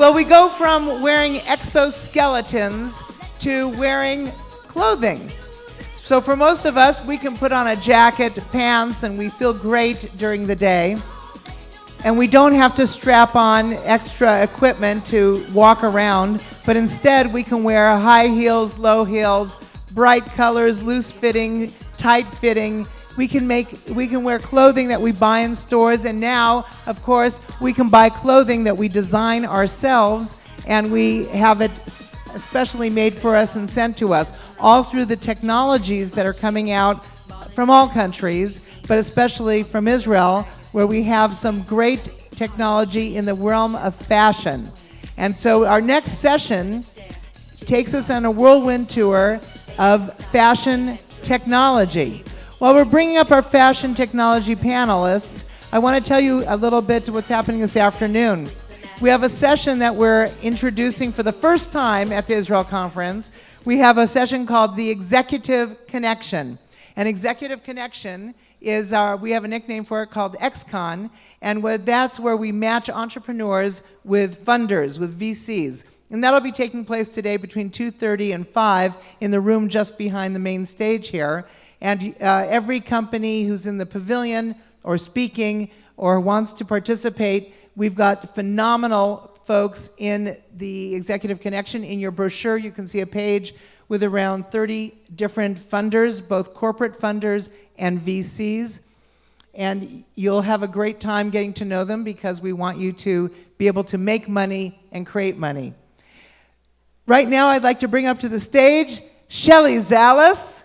Well, we go from wearing exoskeletons to wearing clothing. So for most of us, we can put on a jacket, pants, and we feel great during the day. And we don't have to strap on extra equipment to walk around, but instead we can wear high heels, low heels, bright colors, loose fitting, tight fitting. We can wear clothing that we buy in stores, and now, of course, we can buy clothing that we design ourselves, and we have it especially made for us and sent to us, all through the technologies that are coming out from all countries, but especially from Israel, where we have some great technology in the realm of fashion. And so our next session takes us on a whirlwind tour of fashion technology. While we're bringing up our fashion technology panelists, I want to tell you a little bit what's happening this afternoon. We have a session that we're introducing for the first time at the Israel Conference. We have a session called the Executive Connection. And Executive Connection is we have a nickname for it called XCon, and that's where we match entrepreneurs with funders, with VCs. And that'll be taking place today between 2:30 and 5 in the room just behind the main stage here. And every company who's in the pavilion or speaking or wants to participate, we've got phenomenal folks in the Executive Connection. In your brochure, you can see a page with around 30 different funders, both corporate funders and VCs. And you'll have a great time getting to know them because we want you to be able to make money and create money. Right now, I'd like to bring up to the stage Shelley Zallis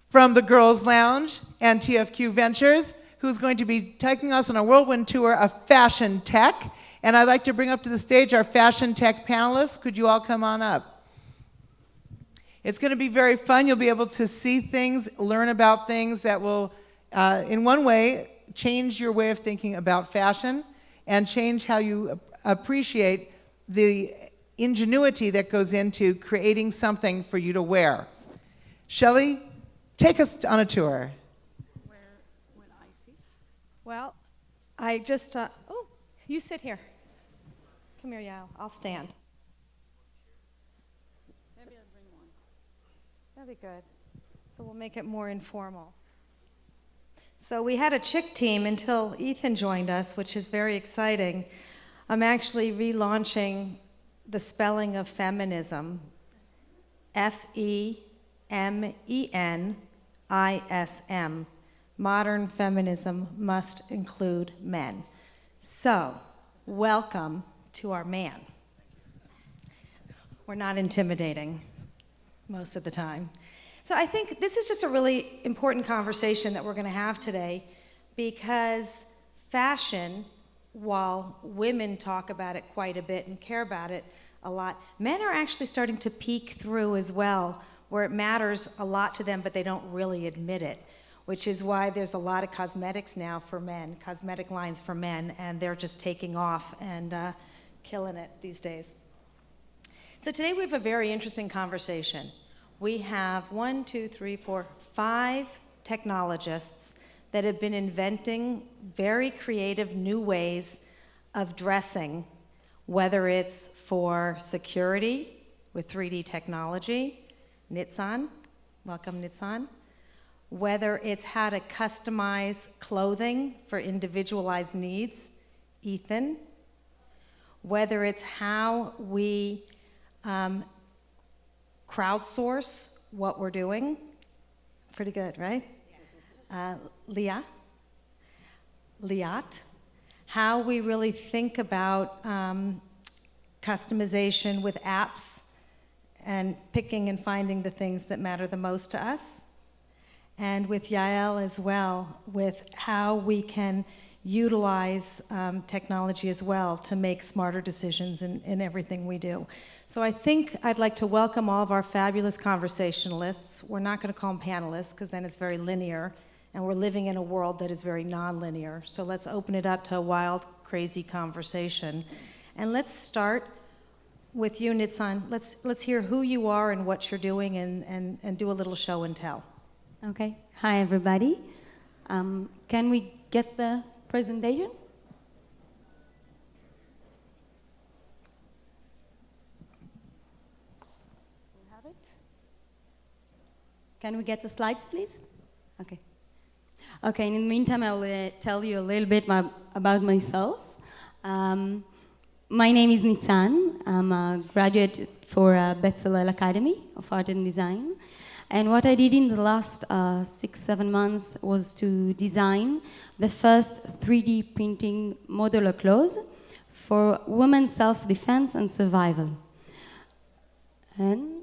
from the Girls Lounge and TFQ Ventures, who's going to be taking us on a whirlwind tour of fashion tech. And I'd like to bring up to the stage our fashion tech panelists. Could you all come on up? It's going to be very fun. You'll be able to see things, learn about things that will, in one way, change your way of thinking about fashion and change how you appreciate the ingenuity that goes into creating something for you to wear. Shelley, take us on a tour. Where would I see? Well, I just, oh, you sit here. Come here, Yael. I'll stand. Maybe I'll bring one. That'd be good. So we'll make it more informal. So we had a chick team until Ethan joined us, which is very exciting. I'm actually relaunching the spelling of feminism, FEMENISM. Modern feminism must include men. So, welcome to our man. We're not intimidating most of the time. So I think this is just a really important conversation that we're going to have today, because fashion, while women talk about it quite a bit and care about it a lot, men are actually starting to peek through as well, where it matters a lot to them, but they don't really admit it, which is why there's a lot of cosmetics now for men, cosmetic lines for men, and they're just taking off and killing it these days. So today we have a very interesting conversation. We have 5 technologists that have been inventing very creative new ways of dressing, whether it's for security with 3D technology, Nitzan, welcome Nitzan, whether it's how to customize clothing for individualized needs, Ethan, whether it's how we crowdsource what we're doing, pretty good, right? Liat, how we really think about customization with apps and picking and finding the things that matter the most to us. And with Yael as well, with how we can utilize technology as well to make smarter decisions in everything we do. So I think I'd like to welcome all of our fabulous conversationalists. We're not going to call them panelists because then it's very linear, and we're living in a world that is very non-linear. So let's open it up to a wild, crazy conversation. And let's start with you, Nitzan. Let's hear who you are and what you're doing, and do a little show and tell. Okay. Hi, everybody. Can we get the presentation? got it? Can we get the slides, please? Okay. Okay, in the meantime, I will tell you a little bit about myself. My name is Nitzan. I'm a graduate for Bezalel Academy of Art and Design. And what I did in the last 6-7 months was to design the first 3D printing modular clothes for women's self-defense and survival. And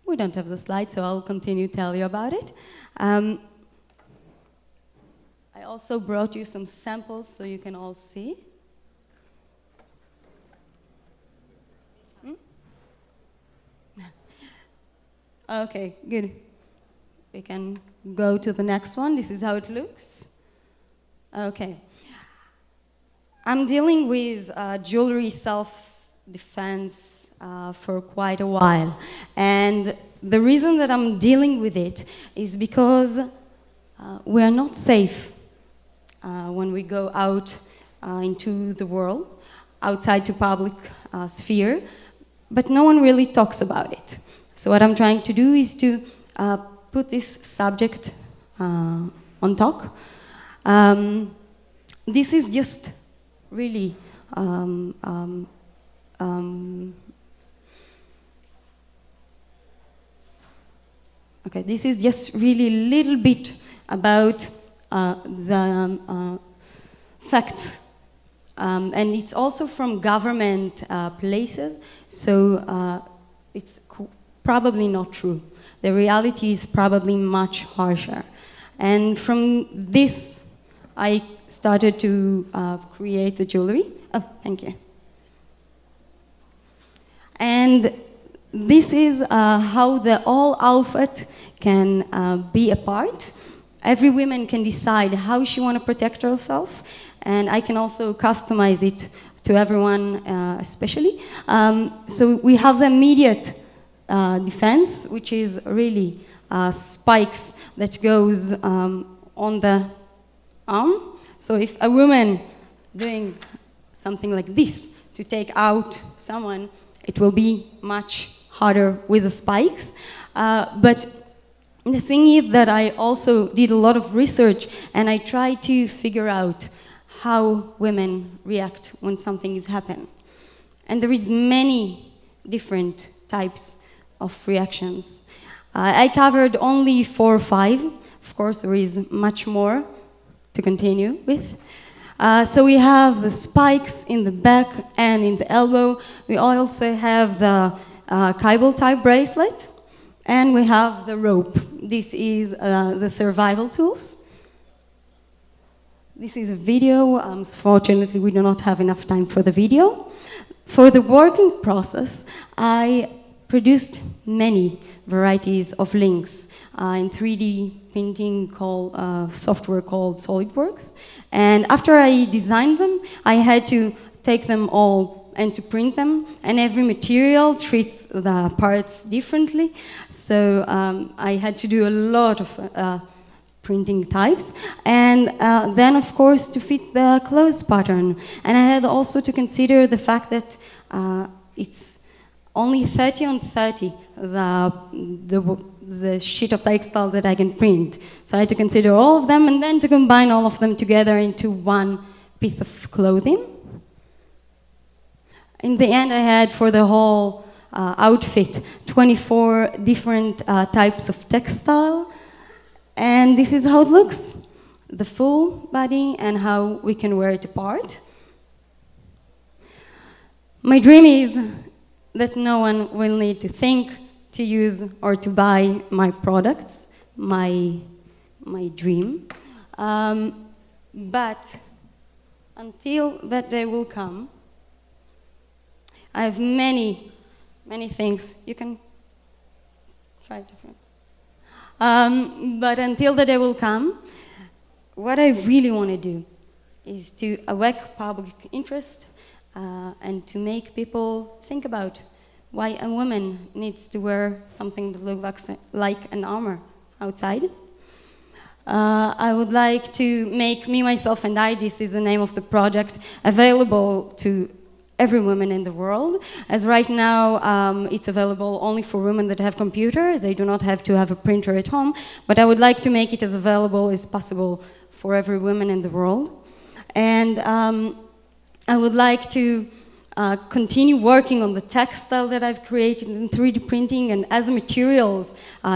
we don't have the slide, so I'll continue to tell you about it. I also brought you some samples so you can all see. Okay, good. We can go to the next one. This is how it looks. Okay. I'm dealing with jewelry self-defense for quite a while. And the reason that I'm dealing with it is because we are not safe when we go out into the world, outside to public sphere, but no one really talks about it. So what I'm trying to do is to put this subject on top. This is just really okay, this is just really a little bit about the facts. And it's also from government places, so it's probably not true. The reality is probably much harsher. And from this, I started to create the jewelry. Oh, thank you. And this is how the whole outfit can be a part. Every woman can decide how she wants to protect herself, and I can also customize it to everyone, especially. So we have the immediate defense, which is really spikes that goes on the arm. So if a woman doing something like this to take out someone, it will be much harder with the spikes. But the thing is that I also did a lot of research, and I tried to figure out how women react when something is happening. And there is many different types of reactions. I covered only 4 or 5. Of course, there is much more to continue with. So we have the spikes in the back and in the elbow. We also have the cable type bracelet, and we have the rope. This is the survival tools. This is a video. Unfortunately, we do not have enough time for the video. For the working process, I produced many varieties of links in 3D printing software called SolidWorks. And after I designed them, I had to take them all and to print them, and every material treats the parts differently. So I had to do a lot of printing types, and then of course to fit the clothes pattern. And I had also to consider the fact that it's only 30 on 30, the sheet of textile that I can print. So I had to consider all of them, and then to combine all of them together into one piece of clothing. In the end, I had for the whole outfit 24 different types of textile, and this is how it looks, the full body and how we can wear it apart. My dream is that no one will need to think, to use, or to buy my products, my dream. But until that day will come, I have many things. You can try different. But until the day will come, what I really want to do is to awake public interest and to make people think about why a woman needs to wear something that looks like an armor outside. I would like to make Me, Myself and I, this is the name of the project, available to every woman in the world. As right now, it's available only for women that have computer. They do not have to have a printer at home, but I would like to make it as available as possible for every woman in the world. And I would like to continue working on the textile that I've created in 3D printing, and as materials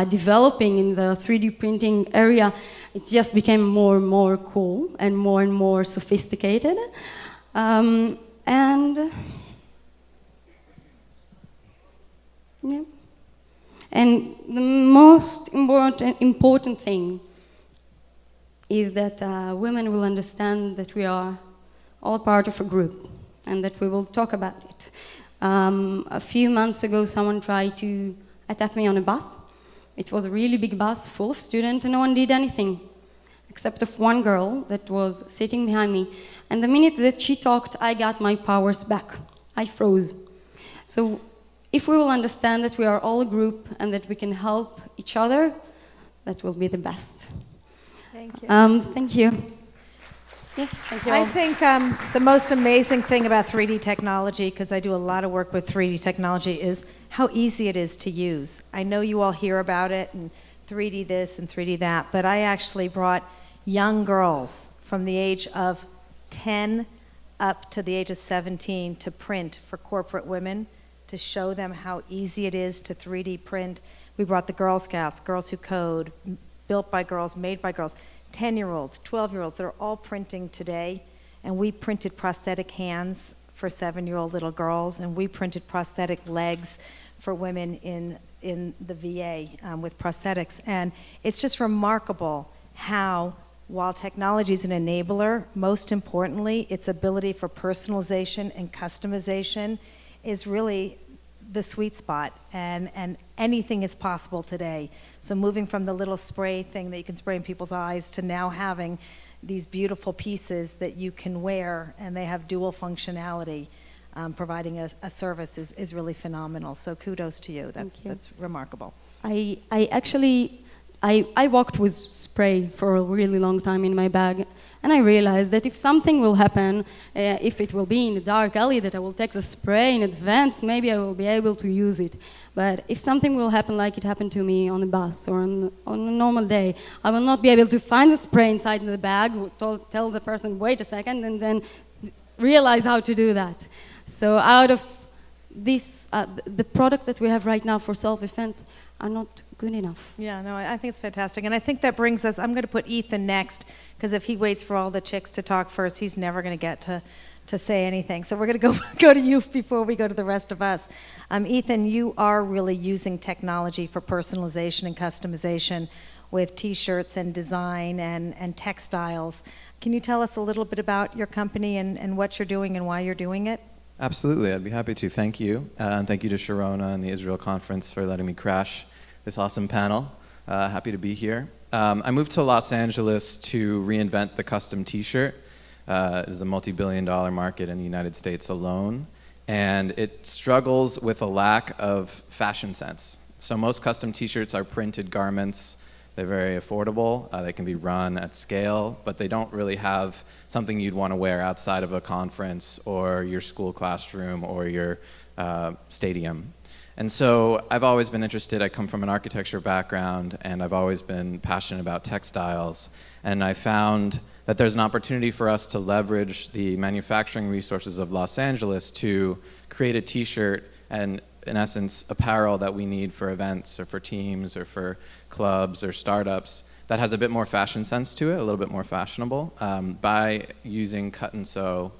developing in the 3D printing area, it just became more and more cool and more sophisticated. And yeah. And the most important thing is that women will understand that we are all part of a group and that we will talk about it. A few months ago, someone tried to attack me on a bus. It was a really big bus full of students, and no one did anything, except of one girl that was sitting behind me. And the minute that she talked, I got my powers back. I froze. So if we will understand that we are all a group and that we can help each other, that will be the best. Thank you. Thank you. Yeah, thank you all. I think the most amazing thing about 3D technology, because I do a lot of work with 3D technology, is how easy it is to use. I know you all hear about it, and 3D this and 3D that, but I actually brought young girls from the age of 10 up to the age of 17 to print for corporate women, to show them how easy it is to 3D print. We brought the Girl Scouts, Girls Who Code, built by girls, made by girls, 10-year-olds, 12-year-olds, they're all printing today. And we printed prosthetic hands for 7-year-old little girls, and we printed prosthetic legs for women in the VA with prosthetics. And it's just remarkable how, while technology is an enabler, most importantly, its ability for personalization and customization is really the sweet spot, and anything is possible today. So moving from the little spray thing that you can spray in people's eyes to now having these beautiful pieces that you can wear, and they have dual functionality, providing a service is really phenomenal. So kudos to you. That's remarkable. I walked with spray for a really long time in my bag, and I realized that if something will happen, if it will be in a dark alley, that I will take the spray in advance, maybe I will be able to use it. But if something will happen like it happened to me on a bus or on a normal day, I will not be able to find the spray inside the bag, tell the person, wait a second, and then realize how to do that. So out of this, the product that we have right now for self-defense are not good enough. Yeah, no, I think it's fantastic. And I think that brings us, I'm going to put Ethan next, because if he waits for all the chicks to talk first, he's never going to get to say anything. So we're going to go to you before we go to the rest of us. Ethan, you are really using technology for personalization and customization with T-shirts and design and textiles. Can you tell us a little bit about your company and what you're doing and why you're doing it? Absolutely, I'd be happy to. Thank you. And thank you to Sharona and the Israel Conference for letting me crash this awesome panel. Happy to be here. I moved to Los Angeles to reinvent the custom t-shirt. It is a multi-billion-dollar market in the United States alone, and it struggles with a lack of fashion sense. So most custom t-shirts are printed garments. They're very affordable. They can be run at scale, but they don't really have something you'd want to wear outside of a conference or your school classroom or your stadium. And so I've always been interested. I come from an architecture background, and I've always been passionate about textiles. And I found that there's an opportunity for us to leverage the manufacturing resources of Los Angeles to create a t-shirt and, in essence, apparel that we need for events or for teams or for clubs or startups that has a bit more fashion sense to it, a little bit more fashionable, by using cut and sew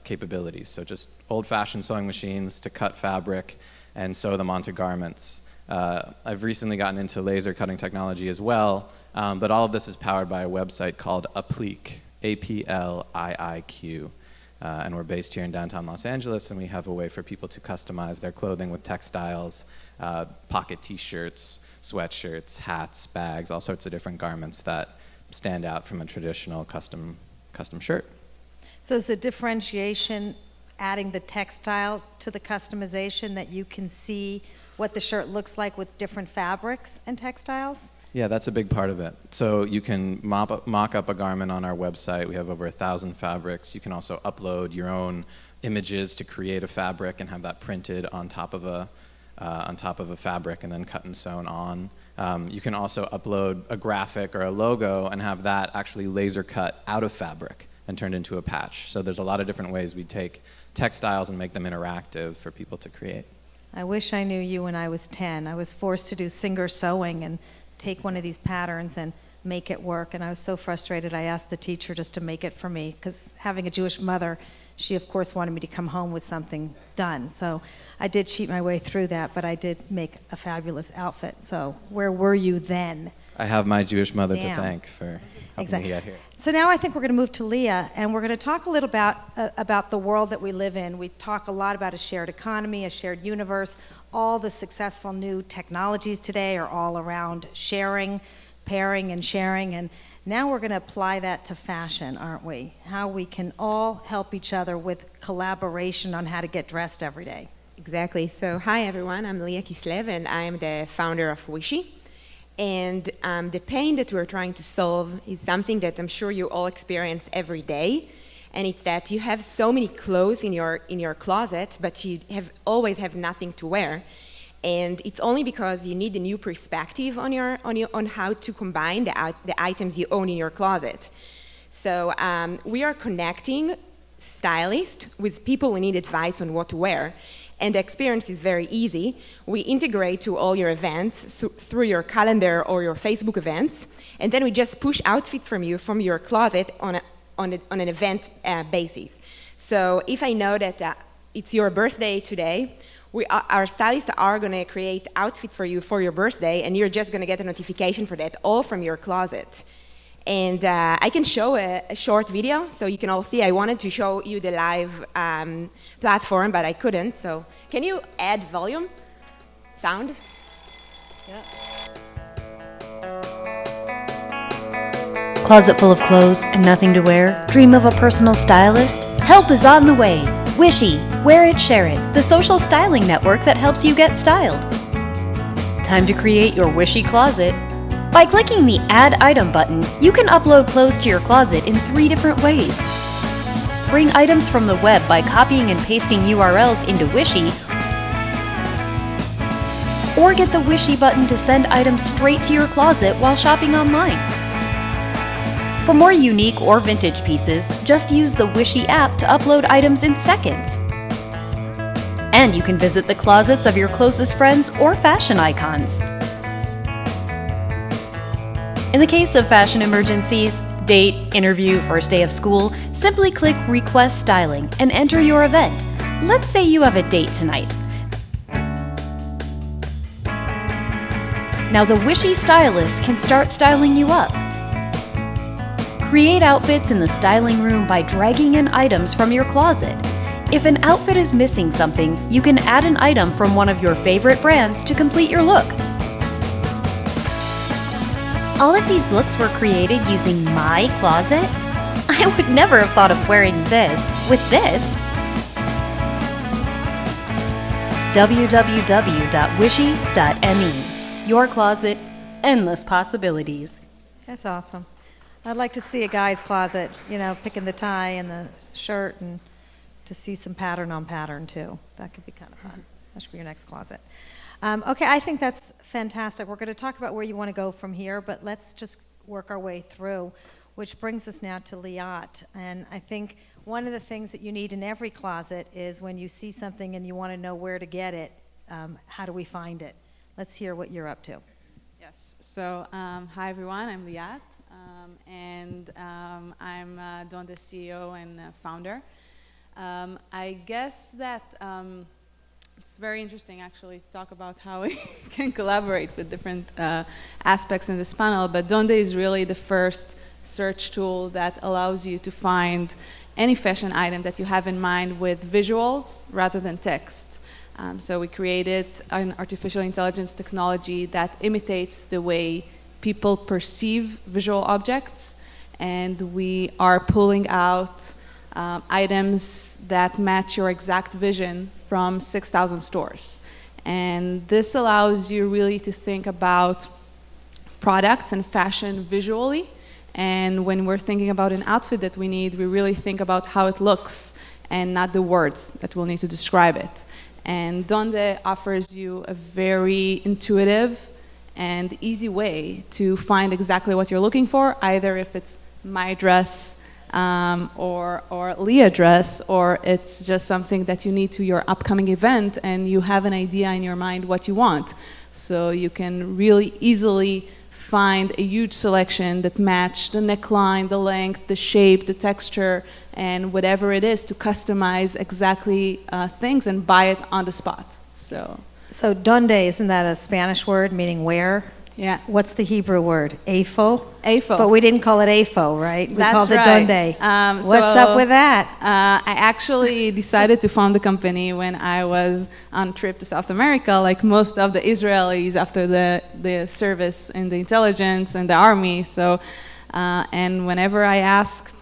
capabilities. So just old-fashioned sewing machines to cut fabric and sew them onto garments. I've recently gotten into laser cutting technology as well, but all of this is powered by a website called Appliq, A-P-L-I-I-Q. And we're based here in downtown Los Angeles, and we have a way for people to customize their clothing with textiles, pocket t-shirts, sweatshirts, hats, bags, all sorts of different garments that stand out from a traditional custom shirt. So is the differentiation adding the textile to the customization, that you can see what the shirt looks like with different fabrics and textiles? Yeah, that's a big part of it. So you can mock up a garment on our website. We have over 1,000 fabrics. You can also upload your own images to create a fabric and have that printed on top of a fabric and then cut and sewn on. You can also upload a graphic or a logo and have that actually laser cut out of fabric and turned into a patch. So there's a lot of different ways we take textiles and make them interactive for people to create. I wish I knew you when I was 10. I was forced to do singer sewing and take one of these patterns and make it work, and I was so frustrated I asked the teacher just to make it for me, because having a Jewish mother, she of course wanted me to come home with something done. So I did cheat my way through that, but I did make a fabulous outfit. So where were you then? I have my Jewish mother Damn. to thank for helping me get here. So now I think we're going to move to Leah, and we're going to talk a little about the world that we live in. We talk a lot about a shared economy, a shared universe. All the successful new technologies today are all around sharing, pairing and sharing, and now we're going to apply that to fashion, aren't we? How we can all help each other with collaboration on how to get dressed every day. Exactly. So hi everyone, I'm Leah Kislev and I'm the founder of Wishy. And the pain that we're trying to solve is something that I'm sure you all experience every day. And it's that you have so many clothes in your closet, but you always have nothing to wear. And it's only because you need a new perspective on how to combine the items you own in your closet. So we are connecting stylists with people who need advice on what to wear. And the experience is very easy. We integrate to all your events through your calendar or your Facebook events, and then we just push outfits from your closet on an event basis. So if I know that it's your birthday today, our stylists are going to create outfits for you for your birthday, and you're just going to get a notification for that, all from your closet. And I can show a short video, so you can all see. I wanted to show you the live platform, but I couldn't. So can you add volume? Sound? Yeah. Closet full of clothes and nothing to wear? Dream of a personal stylist? Help is on the way. Wishy, wear it, share it, the social styling network that helps you get styled. Time to create your Wishy closet. By clicking the Add Item button, you can upload clothes to your closet in 3 different ways. Bring items from the web by copying and pasting URLs into Wishy, or get the Wishy button to send items straight to your closet while shopping online. For more unique or vintage pieces, just use the Wishy app to upload items in seconds. And you can visit the closets of your closest friends or fashion icons. In the case of fashion emergencies, date, interview, first day of school, simply click Request Styling and enter your event. Let's say you have a date tonight. Now the Wishy stylist can start styling you up. Create outfits in the styling room by dragging in items from your closet. If an outfit is missing something, you can add an item from one of your favorite brands to complete your look. All of these looks were created using my closet? I would never have thought of wearing this with this. www.wishy.me. Your closet, endless possibilities. That's awesome. I'd like to see a guy's closet, picking the tie and the shirt, and to see some pattern on pattern too. That could be kind of fun. That should be your next closet. Okay, I think that's fantastic. We're going to talk about where you want to go from here, but let's just work our way through, which brings us now to Liat. And I think one of the things that you need in every closet is when you see something and you want to know where to get it, how do we find it? Let's hear what you're up to. Yes, so hi everyone, I'm Liat, and I'm Donda's CEO and founder. I guess that it's very interesting actually to talk about how we can collaborate with different aspects in this panel, but Donda is really the first search tool that allows you to find any fashion item that you have in mind with visuals rather than text. So we created an artificial intelligence technology that imitates the way people perceive visual objects, and we are pulling out items that match your exact vision from 6,000 stores. And this allows you really to think about products and fashion visually. And when we're thinking about an outfit that we need, we really think about how it looks and not the words that will need to describe it. And Donde offers you a very intuitive and easy way to find exactly what you're looking for, either if it's my dress or Leah dress, or it's just something that you need to your upcoming event and you have an idea in your mind what you want. So you can really easily find a huge selection that match the neckline, the length, the shape, the texture, and whatever it is to customize exactly things and buy it on the spot. So donde, isn't that a Spanish word meaning where? Yeah. What's the Hebrew word? AFO? AFO. But we didn't call it AFO, right? We That's called it right. donde. What's up with that? I actually decided to found the company when I was on a trip to South America, like most of the Israelis after the service in the intelligence and the army. So, and whenever I asked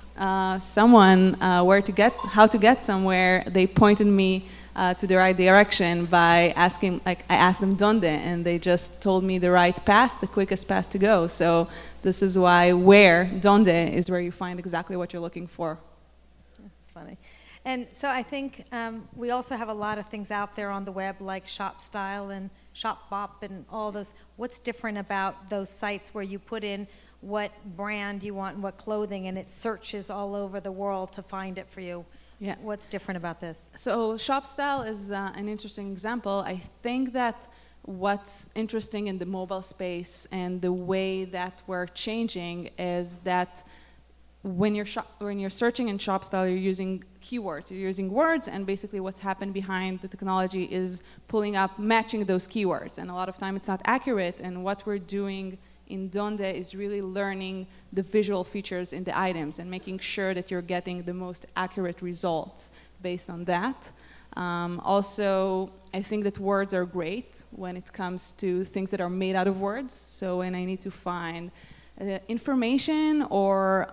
someone how to get somewhere, they pointed me to the right direction by asking, like I asked them donde, and they just told me the right path, the quickest path to go. So this is why donde is where you find exactly what you're looking for. That's funny. And so I think we also have a lot of things out there on the web like ShopStyle and ShopBop and all those. What's different about those sites where you put in what brand you want and what clothing and it searches all over the world to find it for you? Yeah. What's different about this? So ShopStyle is an interesting example. I think that what's interesting in the mobile space and the way that we're changing is that when you're searching in ShopStyle, you're using keywords. You're using words, and basically what's happened behind the technology is pulling up, matching those keywords. And a lot of time it's not accurate. And what we're doing in Donde is really learning the visual features in the items and making sure that you're getting the most accurate results based on that. Also, I think that words are great when it comes to things that are made out of words. So when I need to find information or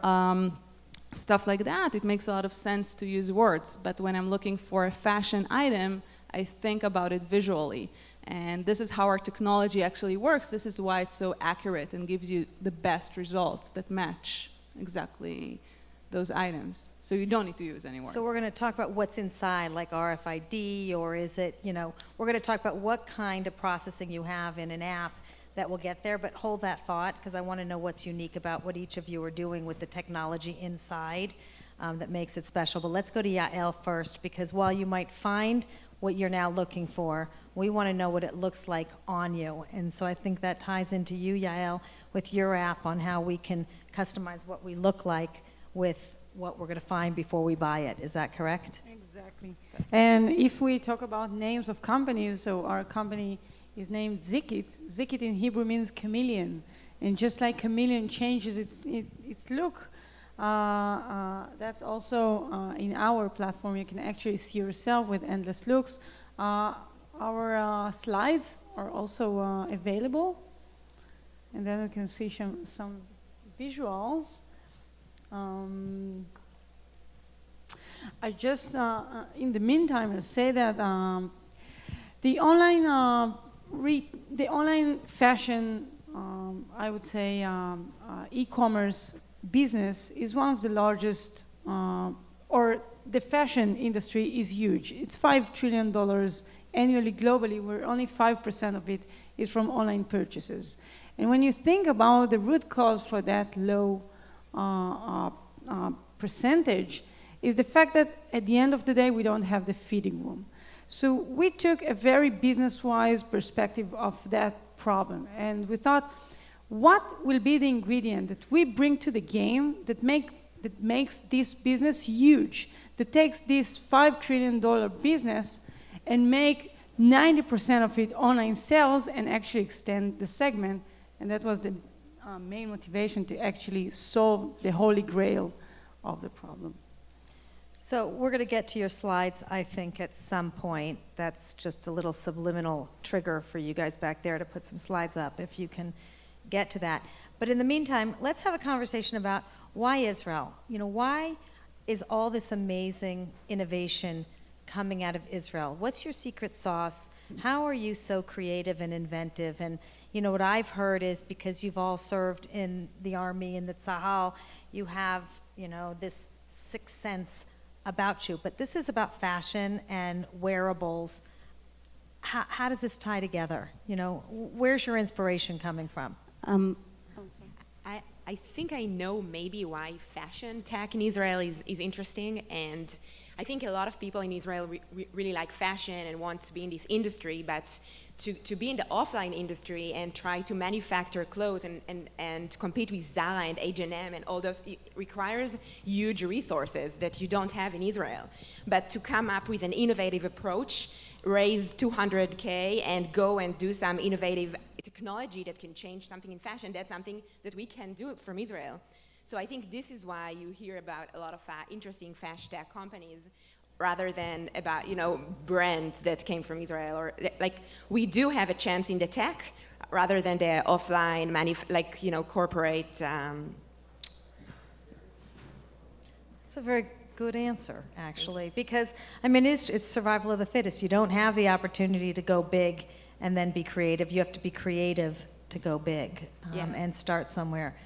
stuff like that, it makes a lot of sense to use words. But when I'm looking for a fashion item, I think about it visually. And this is how our technology actually works. This is why it's so accurate and gives you the best results that match exactly those items. So you don't need to use any words. So we're going to talk about what's inside, like RFID, or is it, we're going to talk about what kind of processing you have in an app that will get there. But hold that thought, because I want to know what's unique about what each of you are doing with the technology inside that makes it special. But let's go to Yael first, because while you might find what you're now looking for, we want to know what it looks like on you. And so I think that ties into you, Yael, with your app on how we can customize what we look like with what we're going to find before we buy it. Is that correct? Exactly. And if we talk about names of companies, so our company is named Zikit. Zikit in Hebrew means chameleon. And just like chameleon changes its look, that's also in our platform. You can actually see yourself with endless looks. Our slides are also available. And then we can see some visuals. I just, in the meantime, I'll say that the online fashion, I would say, e-commerce business is one of the largest, or the fashion industry is huge. It's $5 trillion annually globally, where only 5% of it is from online purchases. And when you think about the root cause for that low percentage, is the fact that at the end of the day, we don't have the fitting room. So we took a very business-wise perspective of that problem. And we thought, what will be the ingredient that we bring to the game that makes this business huge, that takes this $5 trillion business and make 90% of it online sales and actually extend the segment. And that was the main motivation to actually solve the holy grail of the problem. So we're going to get to your slides, I think, at some point. That's just a little subliminal trigger for you guys back there to put some slides up, if you can get to that. But in the meantime, let's have a conversation about why Israel? Why is all this amazing innovation coming out of Israel? What's your secret sauce? How are you so creative and inventive? And what I've heard is because you've all served in the army, in the Tzahal, you have, this sixth sense about you, but this is about fashion and wearables. How does this tie together? You know, where's your inspiration coming from? I think I know maybe why fashion tech in Israel is interesting, and I think a lot of people in Israel really like fashion and want to be in this industry, but to be in the offline industry and try to manufacture clothes and compete with Zara and H&M and all those, it requires huge resources that you don't have in Israel. But to come up with an innovative approach, raise 200K and go and do some innovative technology that can change something in fashion, that's something that we can do from Israel. So I think this is why you hear about a lot of interesting fashion tech companies rather than about, you know, brands that came from Israel, or like we do have a chance in the tech rather than the offline like, you know, corporate. It's a very good answer, actually, because I mean it's survival of the fittest. You don't have the opportunity to go big and then be creative. You have to be creative to go big and start somewhere.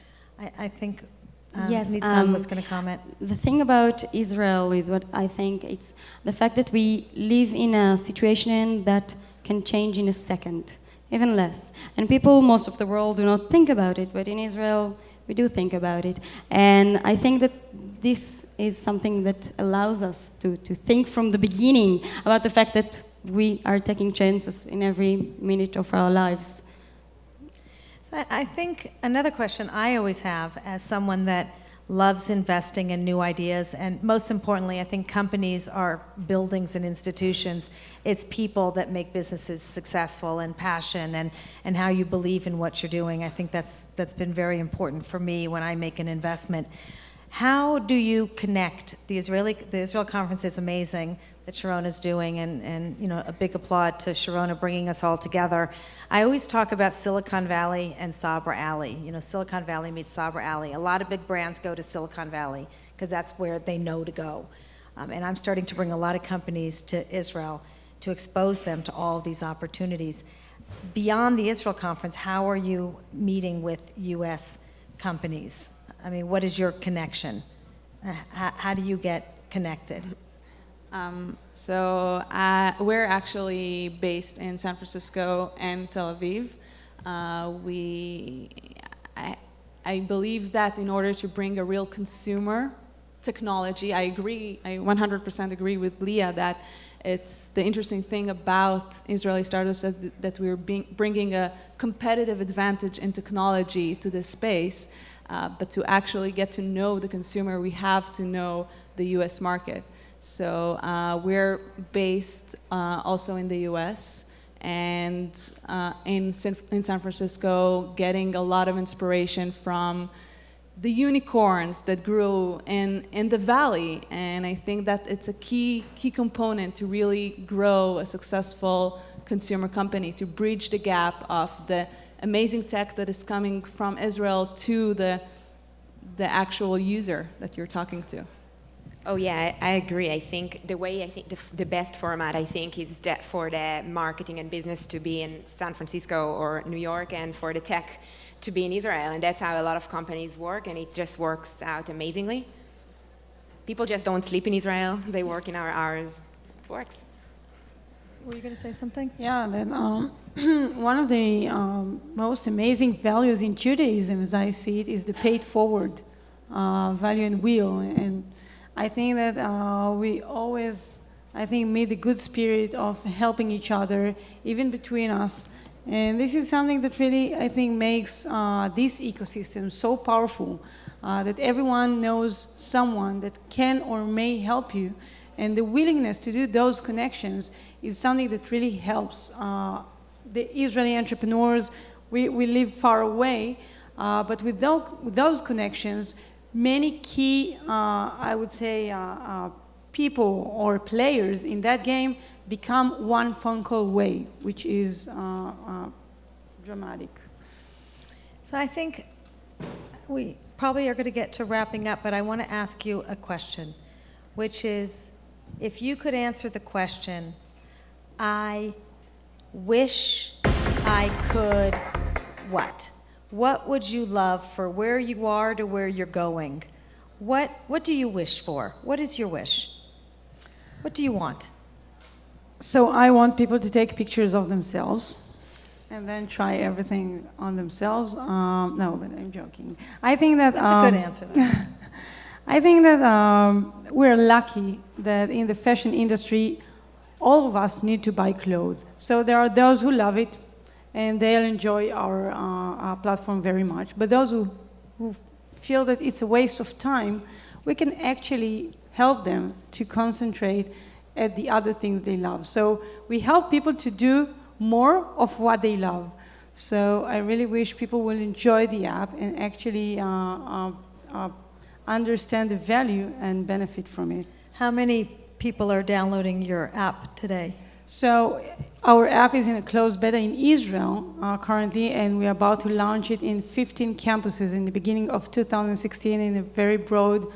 I think Nitzan was going to comment. The thing about Israel is what I think it's the fact that we live in a situation that can change in a second, even less. And people, most of the world, do not think about it, but in Israel, we do think about it. And I think that this is something that allows us to think from the beginning about the fact that we are taking chances in every minute of our lives. I think another question I always have as someone that loves investing in new ideas, and most importantly, I think companies are buildings and institutions. It's people that make businesses successful, and passion, and how you believe in what you're doing. I think that's been very important for me when I make an investment. How do you connect? The Israel conference is amazing that Sharona is doing, and you know, a big applaud to Sharona bringing us all together. I always talk about Silicon Valley and Sabra Alley. You know, Silicon Valley meets Sabra Alley. A lot of big brands go to Silicon Valley because that's where they know to go. And I'm starting to bring a lot of companies to Israel to expose them to all of these opportunities. Beyond the Israel conference, how are you meeting with U.S. companies? I mean, what is your connection? How do you get connected? We're actually based in San Francisco and Tel Aviv. I believe that in order to bring a real consumer technology, I 100% agree with Leah that it's the interesting thing about Israeli startups that we're bringing a competitive advantage in technology to this space. But to actually get to know the consumer, we have to know the U.S. market. So we're based also in the U.S. and in San Francisco, getting a lot of inspiration from the unicorns that grew in the valley. And I think that it's a key component to really grow a successful consumer company, to bridge the gap of the amazing tech that is coming from Israel to the actual user that you're talking to. Oh yeah, I agree. I think the best format I think is that for the marketing and business to be in San Francisco or New York, and for the tech to be in Israel, and that's how a lot of companies work, and it just works out amazingly. People just don't sleep in Israel; they work in our hours. It works. Were you going to say something? Yeah, that one of the most amazing values in Judaism, as I see it, is the paid forward value and will. And I think that we always, meet the good spirit of helping each other, even between us. And this is something that really, I think, makes this ecosystem so powerful, that everyone knows someone that can or may help you. And the willingness to do those connections is something that really helps the Israeli entrepreneurs. We live far away, but with those connections, many key, I would say, people or players in that game become one phone call away, which is dramatic. So I think we probably are going to get to wrapping up, but I want to ask you a question, which is, if you could answer the question, I wish I could what? What would you love for where you are to where you're going? What do you wish for? What is your wish? What do you want? So I want people to take pictures of themselves and then try everything on themselves. No, but I'm joking. I think that That's a good answer. Though. I think that we're lucky that in the fashion industry, all of us need to buy clothes. So there are those who love it, and they'll enjoy our platform very much. But those who feel that it's a waste of time, we can actually help them to concentrate at the other things they love. So we help people to do more of what they love. So I really wish people will enjoy the app and actually understand the value and benefit from it. How many people are downloading your app today? So our app is in a closed beta in Israel currently, and we're about to launch it in 15 campuses in the beginning of 2016 in a very broad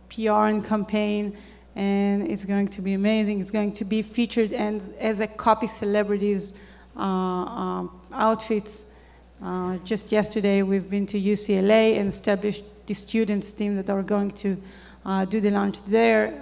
PR and campaign, and it's going to be amazing. It's going to be featured and as a copy celebrities outfits. Just yesterday we've been to UCLA and established the students team that are going to do the launch there,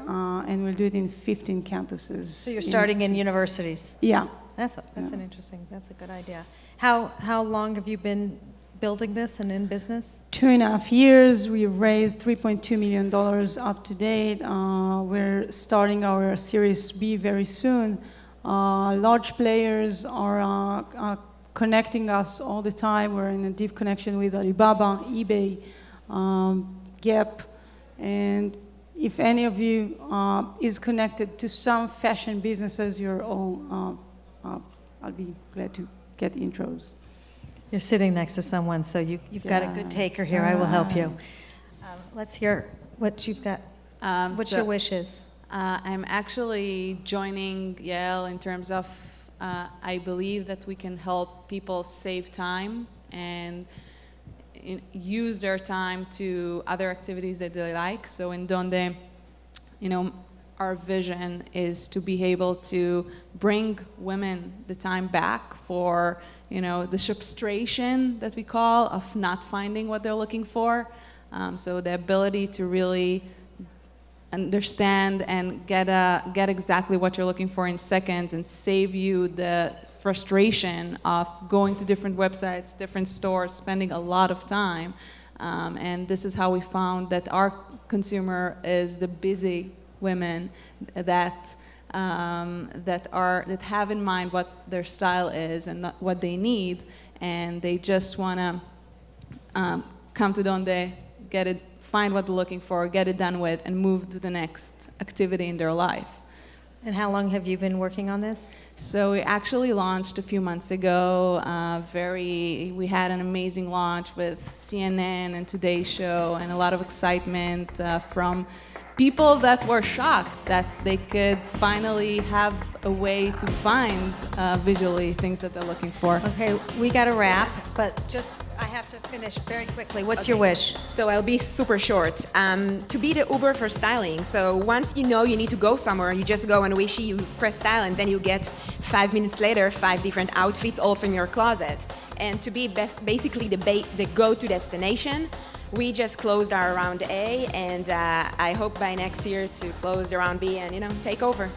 and we'll do it in 15 campuses. So you're starting in universities? Yeah. That's an interesting, that's a good idea. How long have you been building this and in business? 2.5 years. We raised $3.2 million up to date. We're starting our Series B very soon. Large players are connecting us all the time. We're in a deep connection with Alibaba, eBay, Gap, and if any of you is connected to some fashion businesses, you're all, I'll be glad to get intros. You're sitting next to someone, so you've got a good taker here. I will help you. Let's hear what you've got. What's your wishes? I'm actually joining Yael in terms of I believe that we can help people save time and use their time to other activities that they like. So in Donde, our vision is to be able to bring women the time back for, the frustration that we call of not finding what they're looking for. So the ability to really understand and get exactly what you're looking for in seconds and save you the frustration of going to different websites, different stores, spending a lot of time. And this is how we found that our consumer is the busy women that have in mind what their style is and what they need, and they just want to come to Donde, get it, find what they're looking for, get it done with, and move to the next activity in their life. And how long have you been working on this? So we actually launched a few months ago. We had an amazing launch with CNN and Today Show, and a lot of excitement from people that were shocked that they could finally have a way to find visually things that they're looking for. Okay, we got to wrap, but I have to finish very quickly. What's your wish? So I'll be super short. To be the Uber for styling. So once you know you need to go somewhere, you just go and Wishy, you press style, and then you get 5 minutes later 5 different outfits all from your closet. And to be basically the go-to destination, we just closed our round A, and I hope by next year to close the round B and take over.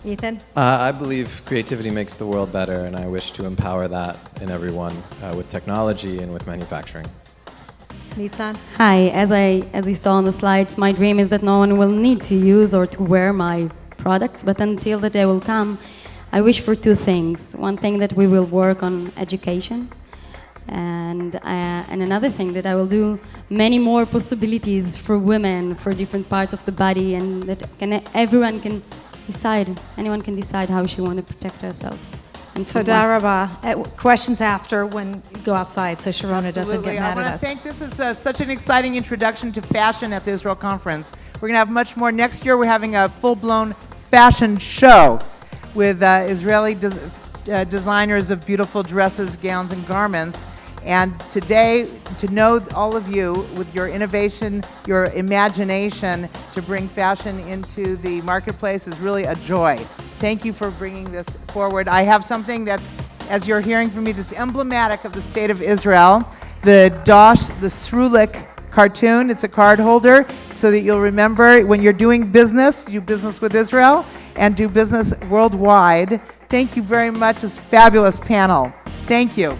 Ethan? I believe creativity makes the world better, and I wish to empower that in everyone with technology and with manufacturing. Nitsan? Hi, as you saw on the slides, my dream is that no one will need to use or to wear my products, but until the day will come, I wish for 2 things. One thing, that we will work on education, and another thing, that I will do many more possibilities for women, for different parts of the body, and that anyone can decide how she wants to protect herself. So Daraba, questions after when you go outside, so Sharona doesn't get mad I want at to us. thank, this is such an exciting introduction to fashion at the Israel conference. We're going to have much more. Next year we're having a full-blown fashion show with Israeli designers of beautiful dresses, gowns, and garments. And today, to know all of you with your innovation, your imagination to bring fashion into the marketplace is really a joy. Thank you for bringing this forward. I have something that's, as you're hearing from me, that's emblematic of the state of Israel, the Dosh, the Srulik cartoon. It's a card holder so that you'll remember when you're doing business, do business with Israel and do business worldwide. Thank you very much. This fabulous panel. Thank you.